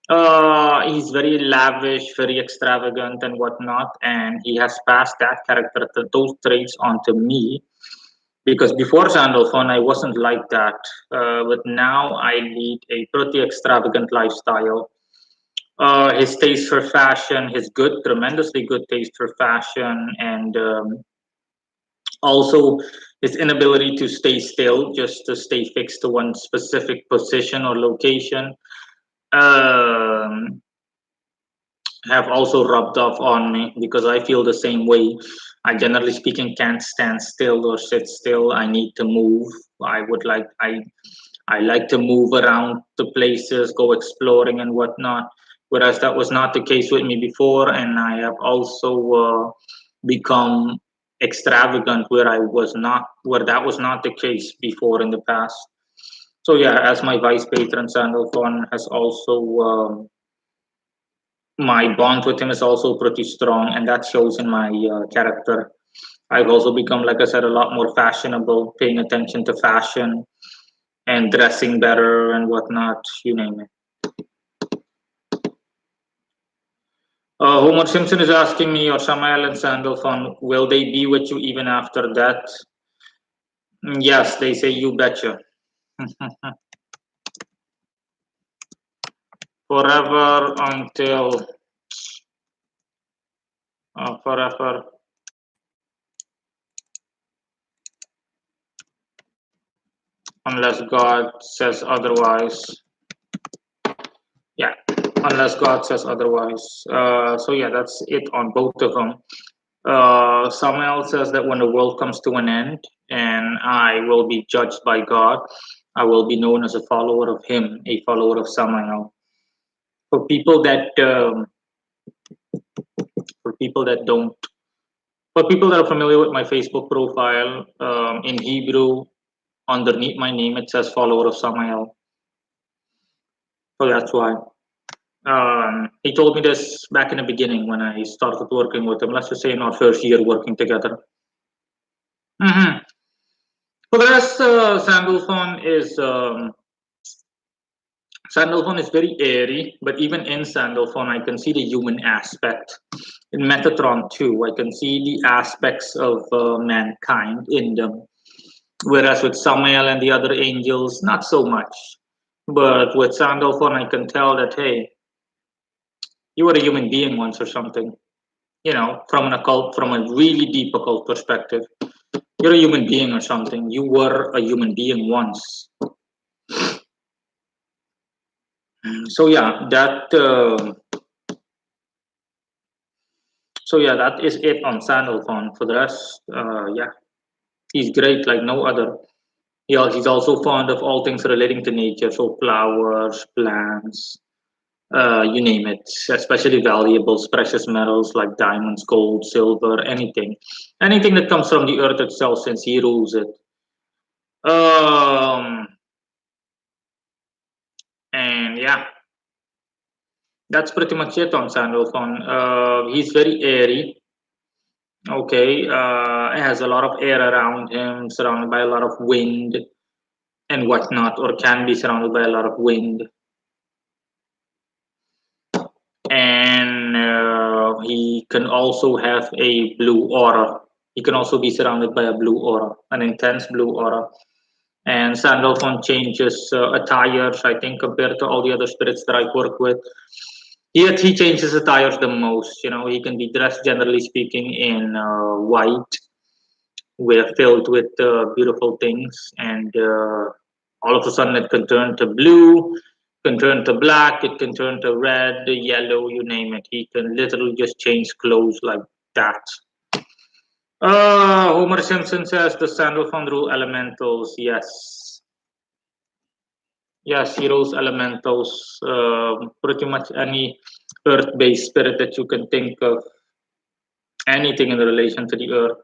He's very lavish, very extravagant, and whatnot. And he has passed that character, those traits onto me. Because before Sandalphon, I wasn't like that. But now I lead a pretty extravagant lifestyle. His taste for fashion, his tremendously good taste for fashion, and also his inability to stay still, just to stay fixed to one specific position or location, um, have also rubbed off on me, because I feel the same way. I, generally speaking, can't stand still or sit still. I need to move. I like to move around the places, go exploring and whatnot. Whereas that was not the case with me before, and I have also become extravagant where that was not the case before in the past. So yeah, as my vice patron, Sandalphon has also my bond with him is also pretty strong, and that shows in my character. I've also become, like I said, a lot more fashionable, paying attention to fashion and dressing better and whatnot, you name it. Homer Simpson is asking me, or Samael and Sandalphon, will they be with you even after that? Yes, they say, you betcha. Forever until forever. Unless God says otherwise. Yeah, unless God says otherwise. So yeah, that's it on both of them. Samuel says that when the world comes to an end and I will be judged by God, I will be known as a follower of Him, a follower of Samuel. For people that for people that don't, for people that are familiar with my Facebook profile, in Hebrew, underneath my name it says follower of Samuel. So that's why. He told me this back in the beginning when I started working with him. Let's just say in our first year working together. Mm-hmm. For the rest, Sandalphon is very airy, but even in Sandalphon, I can see the human aspect. In Metatron too, I can see the aspects of mankind in them. Whereas with Samael and the other angels, not so much. But with Sandalphon, I can tell that, hey, you were a human being once or something. From an occult, from a really deep occult perspective. You're a human being or something. You were a human being once. So yeah, that is it on Sandalphon. For the rest, yeah, he's great like no other. He's also fond of all things relating to nature, so flowers, plants, you name it, especially valuables, precious metals like diamonds, gold, silver, anything that comes from the earth itself, since he rules it. And yeah, that's pretty much it on Sandalphon. He's very airy. Okay, has a lot of air around him, surrounded by a lot of wind and whatnot, or can be surrounded by a lot of wind. And he can also have a blue aura. He can also be surrounded by a blue aura, an intense blue aura. And Sandalphon changes attires, I think, compared to all the other spirits that I've worked with. He changes attires the most. He can be dressed, generally speaking, in white, filled with beautiful things, and all of a sudden it can turn to blue, can turn to black, it can turn to red, yellow, you name it. He can literally just change clothes like that. Homer Simpson says the Sandalphon rule elementals. Yes. Yes, he rules elementals. Pretty much any earth-based spirit that you can think of, anything in relation to the earth.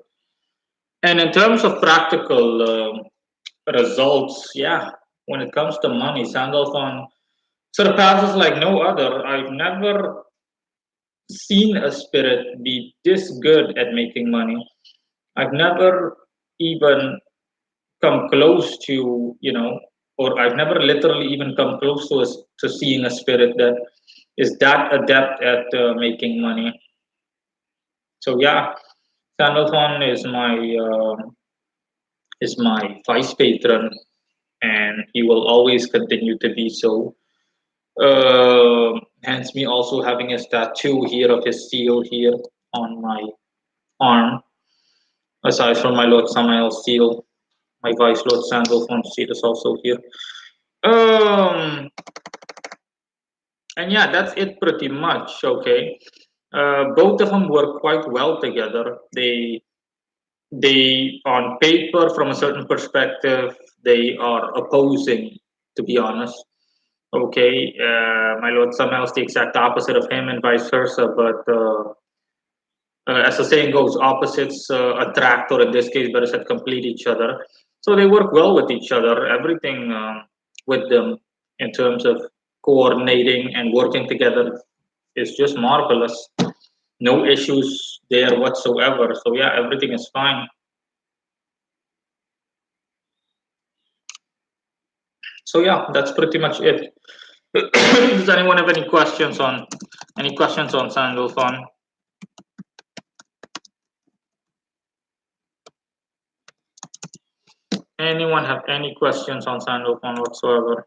And in terms of practical results, yeah, when it comes to money, Sandalphon surpasses like no other. I've never seen a spirit be this good at making money. I've never even come close to, or I've never literally even come close to seeing a spirit that is that adept at making money. So yeah, Sandalphon is my vice patron, and he will always continue to be so. Hence me also having a tattoo here of his seal here on my arm, aside from my Lord Samael seal. My Vice Lord Sandalphon seal is also here. Um, and yeah, that's it pretty much. Okay, both of them work quite well together. They on paper, from a certain perspective, they are opposing. To be honest, okay, my Lord Samael is the exact opposite of him, and vice versa. But as the saying goes, opposites attract, or in this case, better said, complete each other. So they work well with each other. Everything with them in terms of coordinating and working together is just marvelous. No issues there whatsoever. So yeah, everything is fine. So yeah, that's pretty much it. Does anyone have any questions on Sandalphon? Anyone have any questions on Sandalphon whatsoever?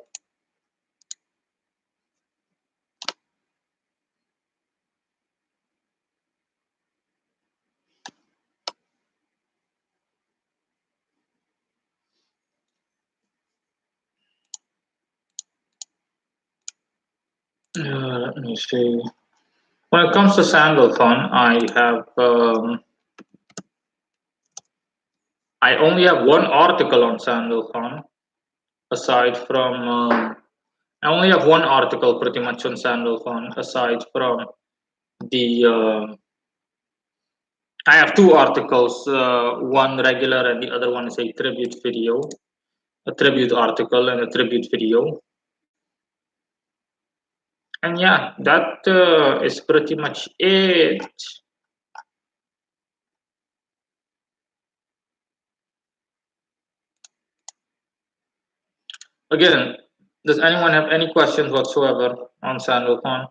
Let me see. When it comes to Sandalphon, I only have one article on Sandalphon. Aside from, I only have one article pretty much on Sandalphon. Aside from the, I have two articles. One regular and the other one is a tribute video, a tribute article and a tribute video. And yeah, that is pretty much it. Again, does anyone have any questions whatsoever on Sandalphon?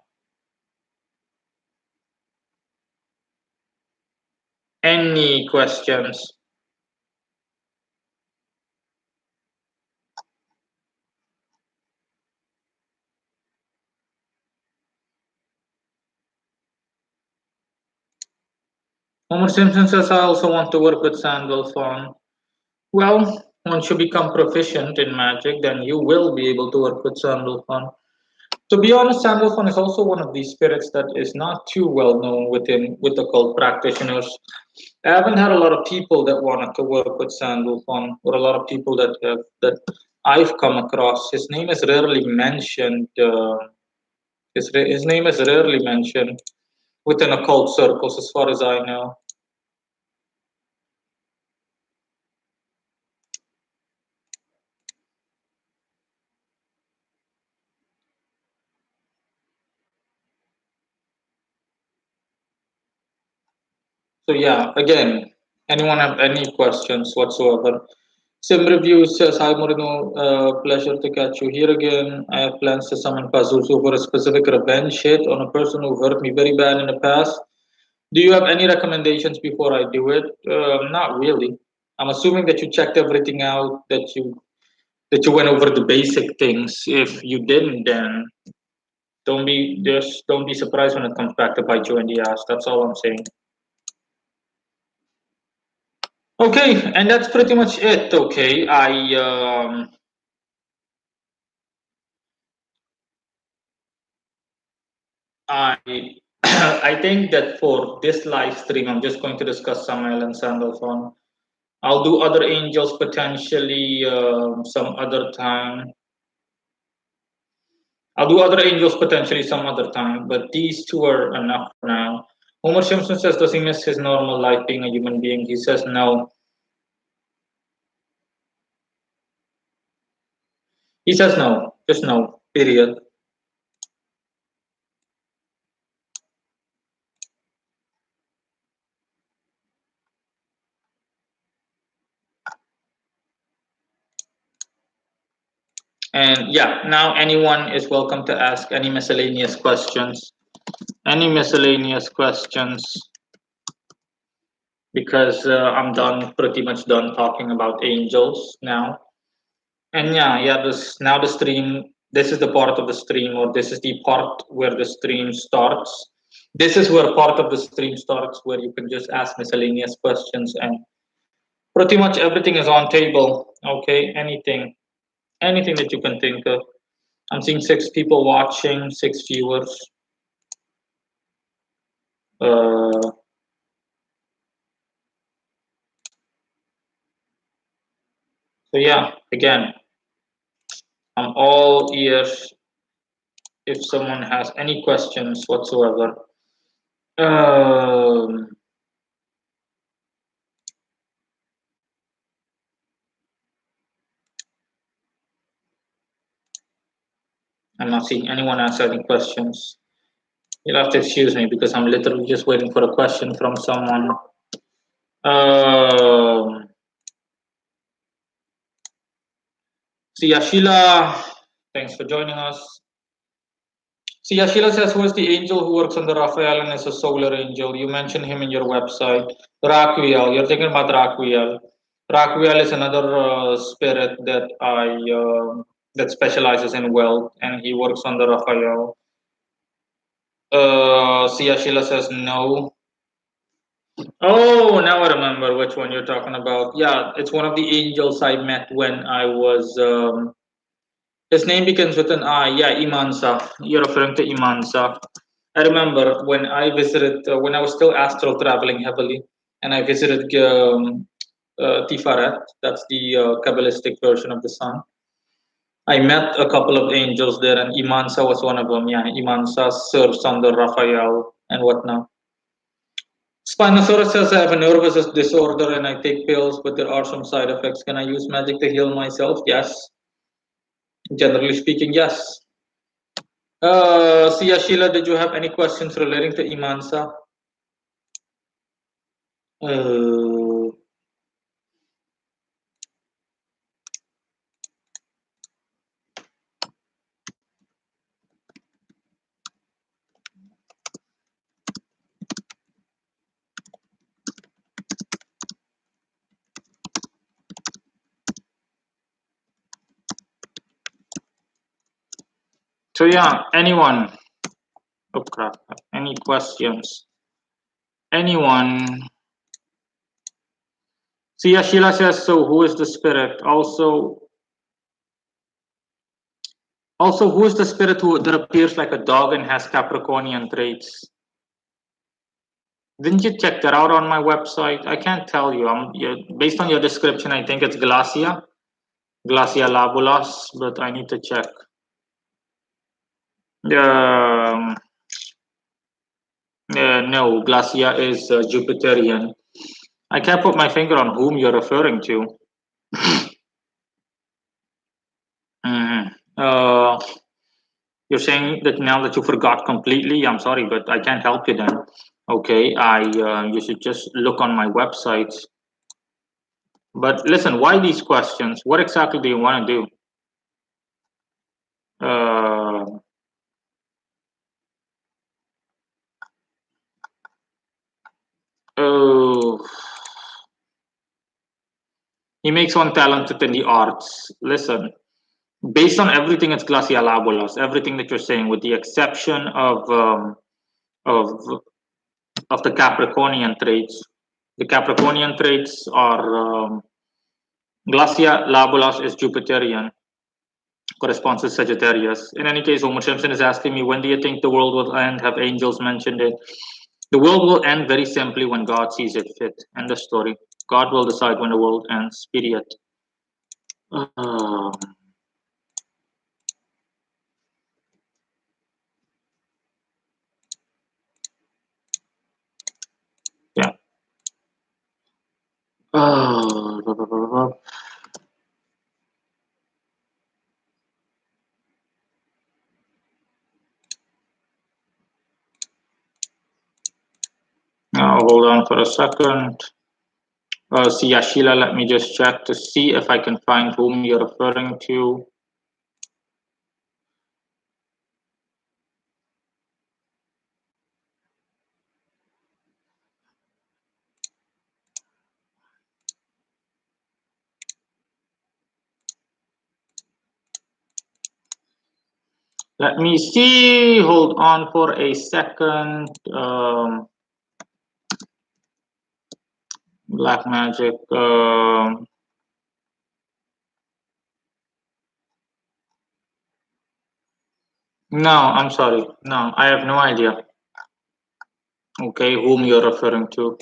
Any questions? Homer Simpson says, I also want to work with Sandalphon. Well, once you become proficient in magic, then you will be able to work with Sandalphon. To be honest, Sandalphon is also one of these spirits that is not too well known with the cult practitioners. I haven't had a lot of people that wanted to work with Sandalphon, or a lot of people that I've come across. His name is rarely mentioned. His name is rarely mentioned within occult circles, as far as I know. So yeah, again, anyone have any questions whatsoever? Sim Review says, hi Moreno, pleasure to catch you here again. I have plans to summon Pazuzu for a specific revenge hit on a person who hurt me very bad in the past. Do you have any recommendations before I do it? Not really. I'm assuming that you checked everything out, that you went over the basic things. If you didn't, then don't be surprised when it comes back to bite you in the ass. That's all I'm saying. Okay, and that's pretty much it. Okay, I I think that for this live stream, I'm just going to discuss Samael and Sandalphon. I'll do other angels potentially some other time. I'll do other angels potentially some other time, but these two are enough for now. Homer Simpson says, does he miss his normal life being a human being? He says no. He says no. Just no. Period. And yeah, now anyone is welcome to ask any miscellaneous questions. Any miscellaneous questions, because I'm done, pretty much done talking about angels now. And yeah, this now the stream. This is the part of the stream, or this is the part where the stream starts. This is where part of the stream starts, where you can just ask miscellaneous questions, and pretty much everything is on table. Okay, anything that you can think of. I'm seeing 6 people watching, 6 viewers. Uh, so yeah, again, I'm all ears if someone has any questions whatsoever. Um, I'm not seeing anyone ask any questions. You'll have to excuse me because I'm literally just waiting for a question from someone. Um, see, Sheila, thanks for joining us. See, Sheila says, who is the angel who works under Raphael and is a solar angel? You mentioned him in your website. Raquiel, you're thinking about Raquiel. Raquiel is another spirit that specializes in wealth, and he works under Raphael. Sia Sheila says no. Oh, now I remember which one you're talking about. Yeah, it's one of the angels I met when I was. His name begins with an I. Yeah, Imansa. You're referring to Imansa. I remember when I visited, when I was still astral traveling heavily, and I visited Tiferet. That's the Kabbalistic version of the sun. I met a couple of angels there, and Imansa was one of them. Yeah, Imansa serves under Raphael and whatnot. Spinosaurus says I have a nervous disorder and I take pills, but there are some side effects. Can I use magic to heal myself? Yes. Generally speaking, yes. Sia Sheila, did you have any questions relating to Imansa? Uh, so yeah, anyone? Oh crap! Any questions? Anyone? Sia Sheila says so. Who is the spirit? Also, who is the spirit that appears like a dog and has Capricornian traits? Didn't you check that out on my website? I can't tell you. Based on your description, I think it's Glacia labulas, but I need to check. Um, no, Glacia is Jupiterian. I can't put my finger on whom you're referring to. Mhm. You're saying that now that you forgot completely. I'm sorry, but I can't help you then. Okay, you should just look on my website. But listen, why these questions? What exactly do you want to do? Oh, he makes one talented in the arts. Listen, based on everything, it's glacialabulas. Everything that you're saying, with the exception of of the Capricornian traits. The Capricornian traits are glacialabulas is Jupiterian, corresponds to Sagittarius. In any case, Homer Simpson is asking me, when do you think the world will end? Have angels mentioned it? The world will end very simply when God sees it fit. End of story. God will decide when the world ends. Period. Um, yeah. Uh, Now, hold on for a second. See, Sheila, let me just check to see if I can find whom you're referring to. Let me see. Hold on for a second. Black magic. No, I'm sorry. No, I have no idea. Okay, whom you're referring to.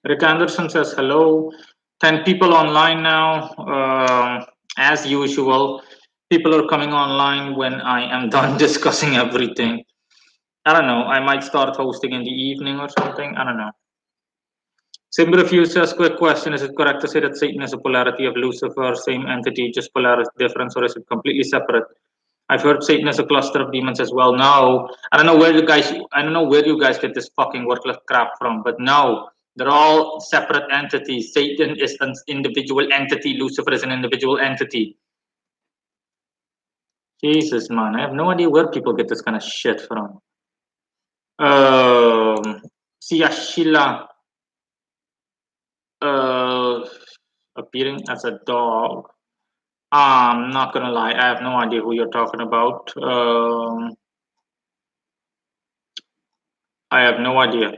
Rick Anderson says hello. 10 people online now. As usual, people are coming online when I am done discussing everything. I don't know. I might start hosting in the evening or something. I don't know. Simbrefuse says, quick question. Is it correct to say that Satan is a polarity of Lucifer, same entity, just polarity difference, or is it completely separate? I've heard Satan is a cluster of demons as well. No, I don't know where you guys get this fucking worthless crap from, but no, they're all separate entities. Satan is an individual entity. Lucifer is an individual entity. Jesus, man, I have no idea where people get this kind of shit from. Siashila, appearing as a dog. I'm not gonna lie, I have no idea who you're talking about. I have no idea.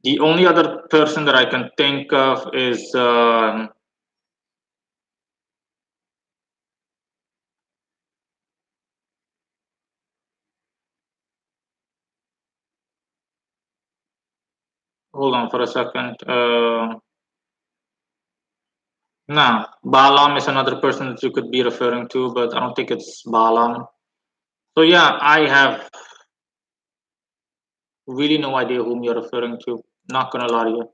The only other person that I can think of is hold on for a second. No, Balaam is another person that you could be referring to, but I don't think it's Balaam. So yeah, I have really no idea whom you're referring to. Not gonna lie to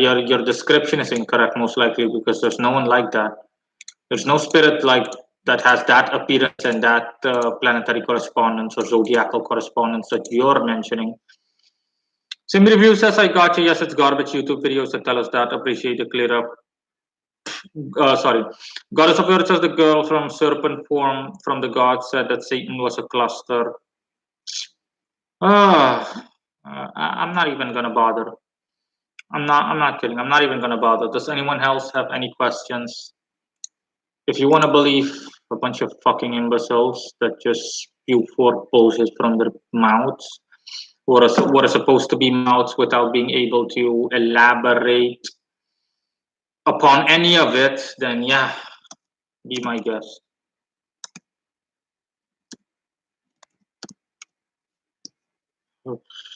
you. Your description is incorrect, most likely, because there's no one like that. There's no spirit like that has that appearance and that planetary correspondence or zodiacal correspondence that you're mentioning. Sim review says, I got you. Yes, it's garbage YouTube videos that tell us that. Appreciate the clear up. Sorry. Goddess of Earth says the girl from serpent form from the god said that Satan was a cluster. I'm not even gonna bother. I'm not kidding. I'm not even gonna bother. Does anyone else have any questions? If you want to believe a bunch of fucking imbeciles that just spew forth bullshit from their mouths, what are supposed to be mouths without being able to elaborate upon any of it, then yeah, be my guest. Oops.